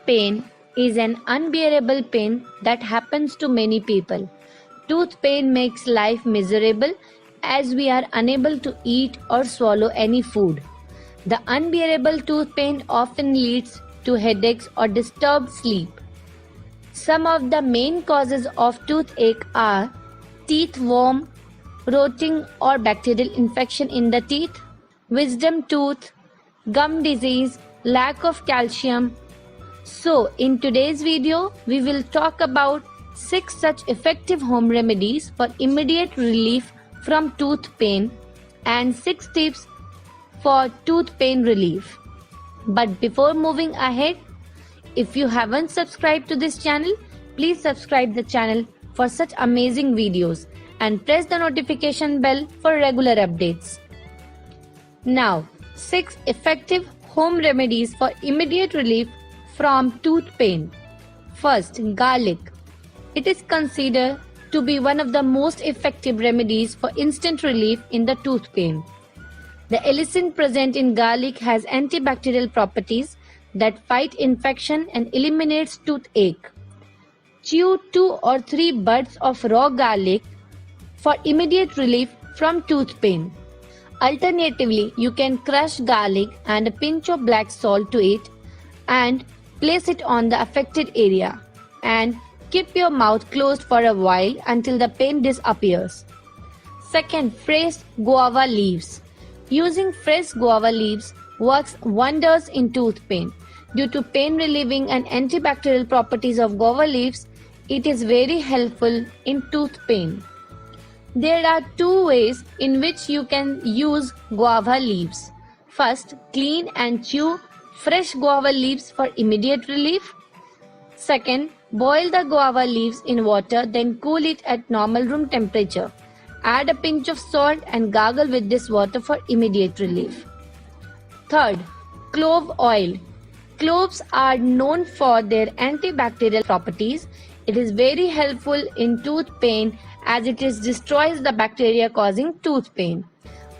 pain is an unbearable pain that happens to many people. Tooth pain makes life miserable as we are unable to eat or swallow any food. The unbearable tooth pain often leads to headaches or disturbed sleep. Some of the main causes of toothache are teeth worm, rotting or bacterial infection in the teeth, wisdom tooth, gum disease, lack of calcium. So, in today's video, we will talk about 6 such effective home remedies for immediate relief from tooth pain and 6 tips for tooth pain relief. But before moving ahead, if you haven't subscribed to this channel, please subscribe the channel for such amazing videos and press the notification bell for regular updates. Now, 6 effective home remedies for immediate relief from tooth pain. First, garlic. It is considered to be one of the most effective remedies for instant relief in the tooth pain. The allicin present in garlic has antibacterial properties that fight infection and eliminates toothache. Chew 2 or 3 buds of raw garlic for immediate relief from tooth pain. Alternatively, you can crush garlic and a pinch of black salt to it and place it on the affected area and keep your mouth closed for a while until the pain disappears. Second, fresh guava leaves. Using fresh guava leaves works wonders in tooth pain. Due to pain relieving and antibacterial properties of guava leaves, it is very helpful in tooth pain. There are 2 ways in which you can use guava leaves. First, clean and chew fresh guava leaves for immediate relief. Second, boil the guava leaves in water, then cool it at normal room temperature. Add a pinch of salt and gargle with this water for immediate relief. Third, clove oil. Cloves are known for their antibacterial properties. It is very helpful in tooth pain as it destroys the bacteria causing tooth pain.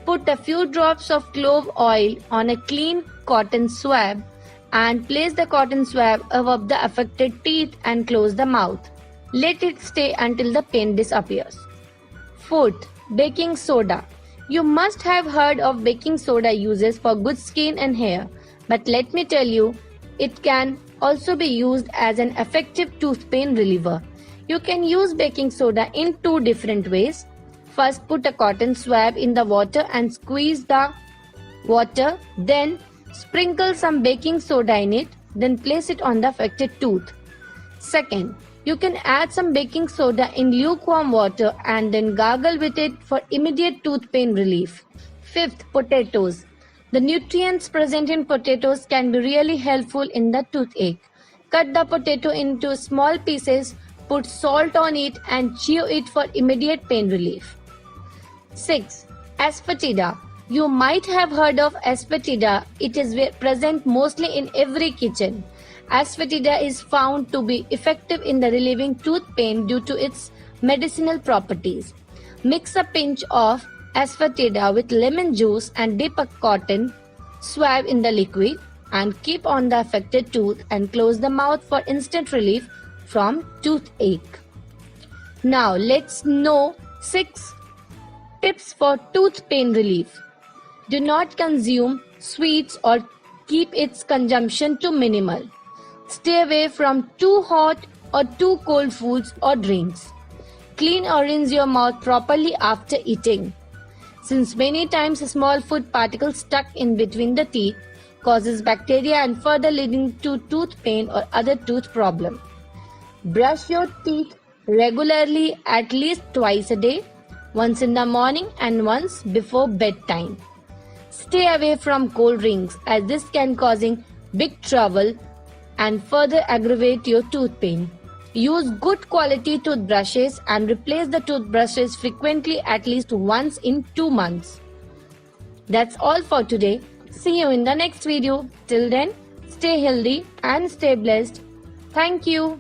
Put a few drops of clove oil on a clean cotton swab and place the cotton swab above the affected teeth and close the mouth. Let it stay until the pain disappears. Fourth, baking soda. You must have heard of baking soda uses for good skin and hair, but let me tell you, it can also be used as an effective tooth pain reliever. You can use baking soda in 2 different ways. First, put a cotton swab in the water and squeeze the water, then sprinkle some baking soda in it, then place it on the affected tooth. Second, you can add some baking soda in lukewarm water and then gargle with it for immediate tooth pain relief. Fifth, potatoes. The nutrients present in potatoes can be really helpful in the toothache. Cut the potato into small pieces, put salt on it and chew it for immediate pain relief. 6. Asafoetida. You might have heard of asafoetida. It is present mostly in every kitchen. Asafoetida is found to be effective in the relieving tooth pain due to its medicinal properties. Mix a pinch of asafoetida with lemon juice and dip a cotton swab in the liquid and keep on the affected tooth and close the mouth for instant relief from toothache. Now let's know 6 tips for tooth pain relief. Do not consume sweets or keep its consumption to minimal. Stay away from too hot or too cold foods or drinks. Clean or rinse your mouth properly after eating, since many times small food particles stuck in between the teeth causes bacteria and further leading to tooth pain or other tooth problem. Brush your teeth regularly at least twice a day, once in the morning and once before bedtime. Stay away from cold drinks as this can causing big trouble and further aggravate your tooth pain. Use good quality toothbrushes and replace the toothbrushes frequently at least once in 2 months. That's all for today. See you in the next video. Till then, stay healthy and stay blessed. Thank you.